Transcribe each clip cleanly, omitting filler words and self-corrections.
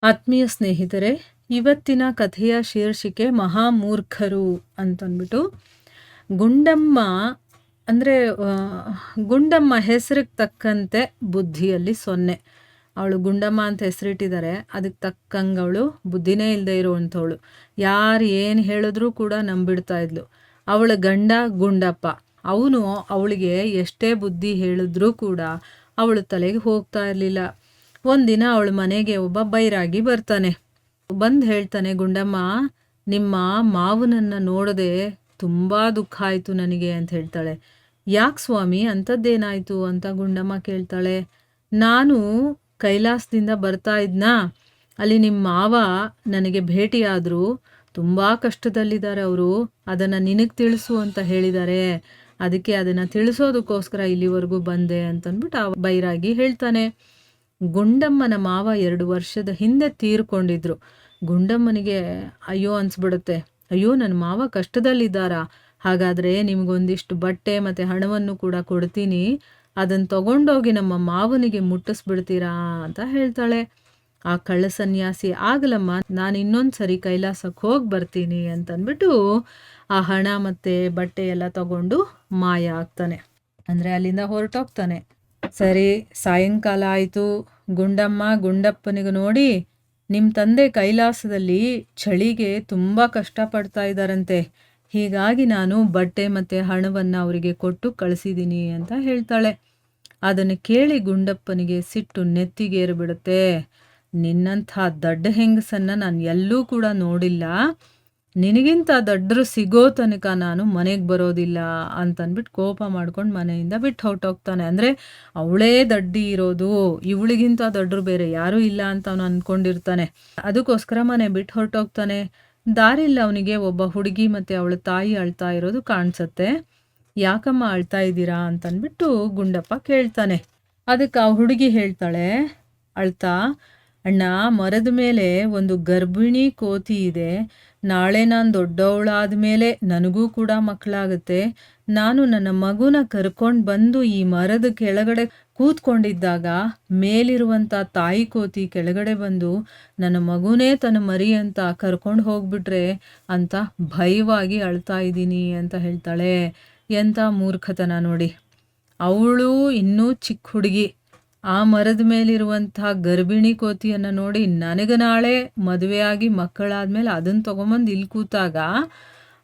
ಆತ್ಮೀಯ ಸ್ನೇಹಿತರೆ, ಇವತ್ತಿನ ಕಥೆಯ ಶೀರ್ಷಿಕೆ ಮಹಾಮೂರ್ಖರು ಅಂತಂದ್ಬಿಟ್ಟು. ಗುಂಡಮ್ಮ ಅಂದರೆ ಗುಂಡಮ್ಮ ಹೆಸರಿಗೆ ತಕ್ಕಂತೆ ಬುದ್ಧಿಯಲ್ಲಿ 0. ಅವಳು ಗುಂಡಮ್ಮ ಅಂತ ಹೆಸರಿಟ್ಟಿದ್ದಾರೆ. ಅದಕ್ಕೆ ತಕ್ಕಂಗೆ ಅವಳು ಬುದ್ಧಿನೇ ಇಲ್ಲದೆ ಇರುವಂಥವಳು. ಯಾರು ಏನು ಹೇಳಿದ್ರೂ ಕೂಡ ನಂಬಿಡ್ತಾ ಇದ್ಲು. ಅವಳ ಗಂಡ ಗುಂಡಪ್ಪ, ಅವನು ಅವಳಿಗೆ ಎಷ್ಟೇ ಬುದ್ಧಿ ಹೇಳಿದ್ರೂ ಕೂಡ ಅವಳ ತಲೆಗೆ ಹೋಗ್ತಾ ಇರಲಿಲ್ಲ. ಒಂದಿನ ಅವಳ ಮನೆಗೆ ಒಬ್ಬ ಬೈರಾಗಿ ಬರ್ತಾನೆ. ಬಂದು ಹೇಳ್ತಾನೆ, ಗುಂಡಮ್ಮ, ನಿಮ್ಮ ಮಾವನನ್ನು ನೋಡದೆ ತುಂಬ ದುಃಖ ಆಯಿತು ನನಗೆ ಅಂತ ಹೇಳ್ತಾಳೆ. ಯಾಕೆ ಸ್ವಾಮಿ, ಅಂಥದ್ದೇನಾಯಿತು ಅಂತ ಗುಂಡಮ್ಮ ಕೇಳ್ತಾಳೆ. ನಾನು ಕೈಲಾಸದಿಂದ ಬರ್ತಾ ಇದ್ನಾ, ಅಲ್ಲಿ ನಿಮ್ಮ ಮಾವ ನನಗೆ ಭೇಟಿಯಾದರು. ತುಂಬ ಕಷ್ಟದಲ್ಲಿದ್ದಾರೆ ಅವರು, ಅದನ್ನು ನಿನಗೆ ತಿಳಿಸು ಅಂತ ಹೇಳಿದ್ದಾರೆ. ಅದಕ್ಕೆ ಅದನ್ನು ತಿಳಿಸೋದಕ್ಕೋಸ್ಕರ ಇಲ್ಲಿವರೆಗೂ ಬಂದೆ ಅಂತಂದ್ಬಿಟ್ಟು ಆ ಬೈರಾಗಿ ಹೇಳ್ತಾನೆ. ಗುಂಡಮ್ಮನ ಮಾವ 2 ವರ್ಷದ ಹಿಂದೆ ತೀರ್ಕೊಂಡಿದ್ರು. ಗುಂಡಮ್ಮನಿಗೆ ಅಯ್ಯೋ ಅನಿಸ್ಬಿಡುತ್ತೆ. ಅಯ್ಯೋ, ನನ್ನ ಮಾವ ಕಷ್ಟದಲ್ಲಿದ್ದಾರಾ, ಹಾಗಾದರೆ ನಿಮಗೊಂದಿಷ್ಟು ಬಟ್ಟೆ ಮತ್ತು ಹಣವನ್ನು ಕೂಡ ಕೊಡ್ತೀನಿ, ಅದನ್ನು ತಗೊಂಡೋಗಿ ನಮ್ಮ ಮಾವನಿಗೆ ಮುಟ್ಟಿಸ್ಬಿಡ್ತೀರಾ ಅಂತ ಹೇಳ್ತಾಳೆ. ಆ ಕಳ್ಳ ಸನ್ಯಾಸಿ, ಆಗಲಮ್ಮ, ನಾನು ಇನ್ನೊಂದು ಸರಿ ಕೈಲಾಸಕ್ಕೆ ಹೋಗಿ ಬರ್ತೀನಿ ಅಂತಂದ್ಬಿಟ್ಟು ಆ ಹಣ ಮತ್ತು ಬಟ್ಟೆ ಎಲ್ಲ ತಗೊಂಡು ಮಾಯ ಆಗ್ತಾನೆ. ಅಂದರೆ ಅಲ್ಲಿಂದ ಹೊರಟೋಗ್ತಾನೆ. ಸರಿ, ಸಾಯಂಕಾಲ ಆಯಿತು. ಗುಂಡಮ್ಮ ಗುಂಡಪ್ಪನಿಗೆ ನೋಡಿ, ನಿಮ್ಮ ತಂದೆ ಕೈಲಾಸದಲ್ಲಿ ಚಳಿಗೆ ತುಂಬ ಕಷ್ಟಪಡ್ತಾ ಇದ್ದಾರಂತೆ, ಹೀಗಾಗಿ ನಾನು ಬಟ್ಟೆ ಮತ್ತು ಹಣವನ್ನು ಅವರಿಗೆ ಕೊಟ್ಟು ಕಳಿಸಿದ್ದೀನಿ ಅಂತ ಹೇಳ್ತಾಳೆ. ಅದನ್ನು ಕೇಳಿ ಗುಂಡಪ್ಪನಿಗೆ ಸಿಟ್ಟು ನೆತ್ತಿಗೇರಿಬಿಡುತ್ತೆ. ನಿನ್ನಂಥ ದಡ್ಡ ಹೆಂಗಸನ್ನು ನಾನು ಎಲ್ಲೂ ಕೂಡ ನೋಡಿಲ್ಲ, ನಿನಗಿಂತ ದಡ್ಡರು ಸಿಗೋ ತನಕ ನಾನು ಮನೆಗೆ ಬರೋದಿಲ್ಲ ಅಂತಂದ್ಬಿಟ್ಟು ಕೋಪ ಮಾಡ್ಕೊಂಡು ಮನೆಯಿಂದ ಬಿಟ್ಟು ಹೊರಟೋಗ್ತಾನೆ. ಅಂದರೆ ಅವಳೇ ದಡ್ಡಿ ಇರೋದು, ಇವಳಿಗಿಂತ ದಡ್ಡರು ಬೇರೆ ಯಾರೂ ಇಲ್ಲ ಅಂತ ಅವನು ಅಂದ್ಕೊಂಡಿರ್ತಾನೆ. ಅದಕ್ಕೋಸ್ಕರ ಮನೆ ಬಿಟ್ಟು ಹೊರಟೋಗ್ತಾನೆ. ದಾರಿಲ್ಲ ಅವನಿಗೆ ಒಬ್ಬ ಹುಡುಗಿ ಮತ್ತು ಅವಳ ತಾಯಿ ಅಳ್ತಾ ಇರೋದು ಕಾಣಿಸುತ್ತೆ. ಯಾಕಮ್ಮ ಅಳ್ತಾ ಇದ್ದೀರಾ ಅಂತಂದ್ಬಿಟ್ಟು ಗುಂಡಪ್ಪ ಕೇಳ್ತಾನೆ. ಅದಕ್ಕೆ ಆ ಹುಡುಗಿ ಹೇಳ್ತಾಳೆ ಅಳ್ತಾ, ಅಣ್ಣ, ಮರದ ಮೇಲೆ ಒಂದು ಗರ್ಭಿಣಿ ಕೋತಿ ಇದೆ. ನಾಳೆ ನಾನು ದೊಡ್ಡವಳಾದ ಮೇಲೆ ನನಗೂ ಕೂಡ ಮಕ್ಕಳಾಗುತ್ತೆ. ನಾನು ನನ್ನ ಮಗುನ ಕರ್ಕೊಂಡು ಬಂದು ಈ ಮರದ ಕೆಳಗಡೆ ಕೂತ್ಕೊಂಡಿದ್ದಾಗ ಮೇಲಿರುವಂಥ ತಾಯಿ ಕೋತಿ ಕೆಳಗಡೆ ಬಂದು ನನ್ನ ಮಗುನೇ ತನ್ನ ಮರಿ ಅಂತ ಕರ್ಕೊಂಡು ಹೋಗ್ಬಿಟ್ರೆ ಅಂತ ಭಯವಾಗಿ ಅಳ್ತಾ ಇದ್ದೀನಿ ಅಂತ ಹೇಳ್ತಾಳೆ. ಎಂಥ ಮೂರ್ಖತನ ನೋಡಿ. ಅವಳು ಇನ್ನೂ ಚಿಕ್ಕ ಹುಡುಗಿ, ಆ ಮರದ ಮೇಲಿರುವಂಥ ಗರ್ಭಿಣಿ ಕೋತಿಯನ್ನು ನೋಡಿ, ನನಗೆ ನಾಳೆ ಮದುವೆಯಾಗಿ ಮಕ್ಕಳಾದ್ಮೇಲೆ ಅದನ್ನು ತೊಗೊಂಬಂದು ಇಲ್ಲಿ ಕೂತಾಗ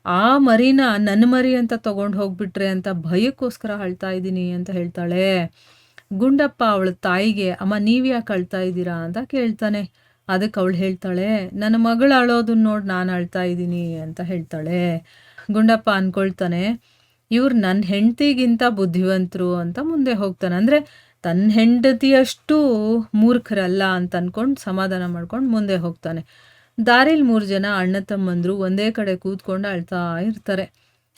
ಆ ಮರಿನ ನನ್ನ ಮರಿ ಅಂತ ತೊಗೊಂಡು ಹೋಗ್ಬಿಟ್ರೆ ಅಂತ ಭಯಕ್ಕೋಸ್ಕರ ಅಳ್ತಾ ಇದ್ದೀನಿ ಅಂತ ಹೇಳ್ತಾಳೆ. ಗುಂಡಪ್ಪ ಅವಳ ತಾಯಿಗೆ, ಅಮ್ಮ, ನೀವು ಯಾಕೆ ಅಳ್ತಾ ಇದ್ದೀರಾ ಅಂತ ಕೇಳ್ತಾನೆ. ಅದಕ್ಕೆ ಅವಳು ಹೇಳ್ತಾಳೆ, ನನ್ನ ಮಗಳು ಅಳೋದನ್ನ ನೋಡಿ ನಾನು ಅಳ್ತಾ ಇದ್ದೀನಿ ಅಂತ ಹೇಳ್ತಾಳೆ. ಗುಂಡಪ್ಪ ಅಂದ್ಕೊಳ್ತಾನೆ, ಇವ್ರು ನನ್ನ ಹೆಂಡತಿಗಿಂತ ಬುದ್ಧಿವಂತರು ಅಂತ ಮುಂದೆ ಹೋಗ್ತಾನೆ. ಅಂದರೆ ತನ್ನ ಹೆಂಡತಿಯಷ್ಟು ಮೂರ್ಖರಲ್ಲ ಅಂತ ಅಂದ್ಕೊಂಡು ಸಮಾಧಾನ ಮಾಡ್ಕೊಂಡು ಮುಂದೆ ಹೋಗ್ತಾನೆ. ದಾರಿಲಿ 3 ಜನ ಅಣ್ಣ ತಮ್ಮಂದರು ಒಂದೇ ಕಡೆ ಕೂತ್ಕೊಂಡು ಅಳ್ತಾ ಇರ್ತಾರೆ.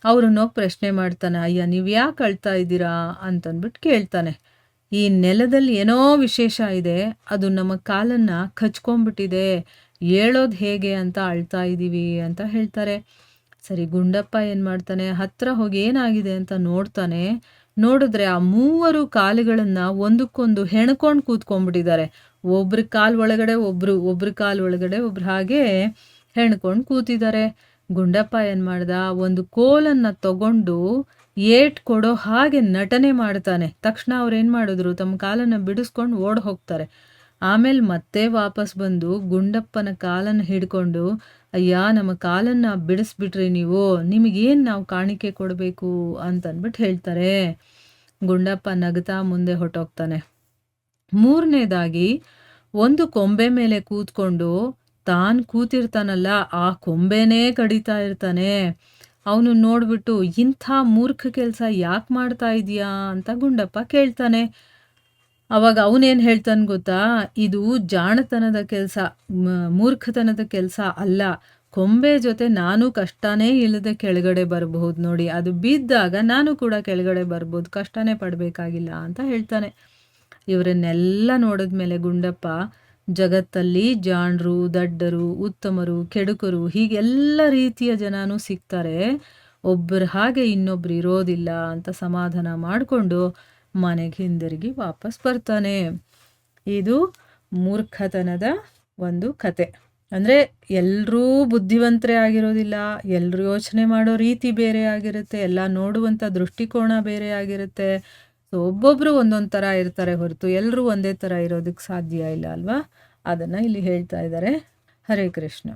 ಅವ್ರನ್ನ ಪ್ರಶ್ನೆ ಮಾಡ್ತಾನೆ. ಅಯ್ಯ, ನೀವು ಯಾಕೆ ಅಳ್ತಾ ಇದ್ದೀರಾ ಅಂತಂದ್ಬಿಟ್ಟು ಕೇಳ್ತಾನೆ. ಈ ನೆಲದಲ್ಲಿ ಏನೋ ವಿಶೇಷ ಇದೆ, ಅದು ನಮ್ಮ ಕಾಲನ್ನು ಕಚ್ಕೊಂಡ್ಬಿಟ್ಟಿದೆ, ಹೇಳೋದು ಹೇಗೆ ಅಂತ ಅಳ್ತಾ ಇದ್ದೀವಿ ಅಂತ ಹೇಳ್ತಾರೆ. ಸರಿ, ಗುಂಡಪ್ಪ ಏನು ಮಾಡ್ತಾನೆ, ಹತ್ರ ಹೋಗಿ ಏನಾಗಿದೆ ಅಂತ ನೋಡ್ತಾನೆ. ನೋಡಿದ್ರೆ ಆ 3 ಕಾಲುಗಳನ್ನು ಒಂದಕ್ಕೊಂದು ಹೆಣ್ಕೊಂಡು ಕೂತ್ಕೊಂಡ್ಬಿಟ್ಟಿದ್ದಾರೆ. ಒಬ್ರ ಕಾಲು ಒಳಗಡೆ ಒಬ್ರು, ಒಬ್ರ ಕಾಲು ಒಳಗಡೆ ಒಬ್ರು, ಹಾಗೆ ಹೆಣ್ಕೊಂಡು ಕೂತಿದ್ದಾರೆ. ಗುಂಡಪ್ಪ ಏನು ಮಾಡ್ದ, ಒಂದು ಕೋಲನ್ನು ತಗೊಂಡು ಏಟ್ ಕೊಡೋ ಹಾಗೆ ನಟನೆ ಮಾಡ್ತಾನೆ. ತಕ್ಷಣ ಅವ್ರು ಏನು ಮಾಡಿದ್ರು, ತಮ್ಮ ಕಾಲನ್ನು ಬಿಡಿಸ್ಕೊಂಡು ಓಡ್ ಹೋಗ್ತಾರೆ. ಆಮೇಲೆ ಮತ್ತೆ ವಾಪಸ್ ಬಂದು ಗುಂಡಪ್ಪನ ಕಾಲನ್ನು ಹಿಡ್ಕೊಂಡು, ಅಯ್ಯ, ನಮ್ಮ ಕಾಲನ್ನು ಬಿಡಿಸ್ಬಿಟ್ರಿ ನೀವು, ನಿಮಗೇನು ನಾವು ಕಾಣಿಕೆ ಕೊಡಬೇಕು ಅಂತಂದ್ಬಿಟ್ಟು ಹೇಳ್ತಾರೆ. ಗುಂಡಪ್ಪ ನಗ್ತಾ ಮುಂದೆ ಹೊರಟೋಗ್ತಾನೆ. 3ನೇದಾಗಿ ಒಂದು ಕೊಂಬೆ ಮೇಲೆ ಕೂತ್ಕೊಂಡು ತಾನು ಕೂತಿರ್ತಾನಲ್ಲ, ಆ ಕೊಂಬೆನೇ ಕಡಿತಾ ಇರ್ತಾನೆ. ಅವನು ನೋಡ್ಬಿಟ್ಟು, ಇಂಥ ಮೂರ್ಖ ಕೆಲಸ ಯಾಕೆ ಮಾಡ್ತಾ ಇದೀಯಾ ಅಂತ ಗುಂಡಪ್ಪ ಕೇಳ್ತಾನೆ. ಅವಾಗ ಅವನೇನು ಹೇಳ್ತಾನೆ ಗೊತ್ತಾ, ಇದು ಜಾಣತನದ ಕೆಲಸ, ಮೂರ್ಖತನದ ಕೆಲಸ ಅಲ್ಲ. ಕೊಂಬೆ ಜೊತೆ ನಾನು ಕಷ್ಟನೇ ಇಲ್ಲದೆ ಕೆಳಗಡೆ ಬರಬಹುದು ನೋಡಿ, ಅದು ಬಿದ್ದಾಗ ನಾನು ಕೂಡ ಕೆಳಗಡೆ ಬರ್ಬೋದು, ಕಷ್ಟನೇ ಪಡಬೇಕಾಗಿಲ್ಲ ಅಂತ ಹೇಳ್ತಾನೆ. ಇವರನ್ನೆಲ್ಲ ನೋಡಿದ್ಮೇಲೆ ಗುಂಡಪ್ಪ, ಜಗತ್ತಲ್ಲಿ ಜಾಣರು, ದಡ್ಡರು, ಉತ್ತಮರು, ಕೆಡುಕರು, ಹೀಗೆಲ್ಲ ರೀತಿಯ ಜನನೂ ಸಿಗ್ತಾರೆ, ಒಬ್ಬರ ಹಾಗೆ ಇನ್ನೊಬ್ರು ಇರೋದಿಲ್ಲ ಅಂತ ಸಮಾಧಾನ ಮಾಡಿಕೊಂಡು ಮನೆಗೆ ಹಿಂದಿರುಗಿ ವಾಪಸ್ ಬರ್ತಾನೆ. ಇದು ಮೂರ್ಖತನದ ಒಂದು ಕತೆ. ಅಂದರೆ ಎಲ್ಲರೂ ಬುದ್ಧಿವಂತರೇ ಆಗಿರೋದಿಲ್ಲ, ಎಲ್ಲರೂ ಯೋಚನೆ ಮಾಡೋ ರೀತಿ ಬೇರೆ ಆಗಿರುತ್ತೆ, ಎಲ್ಲ ನೋಡುವಂಥ ದೃಷ್ಟಿಕೋನ ಬೇರೆ ಆಗಿರುತ್ತೆ. ಸೊ ಒಬ್ಬೊಬ್ಬರು ಒಂದೊಂದು ಥರ ಇರ್ತಾರೆ ಹೊರತು ಎಲ್ಲರೂ ಒಂದೇ ಥರ ಇರೋದಕ್ಕೆ ಸಾಧ್ಯ ಇಲ್ಲ ಅಲ್ವಾ? ಅದನ್ನು ಇಲ್ಲಿ ಹೇಳ್ತಾ ಇದ್ದಾರೆ. ಹರೇ ಕೃಷ್ಣ.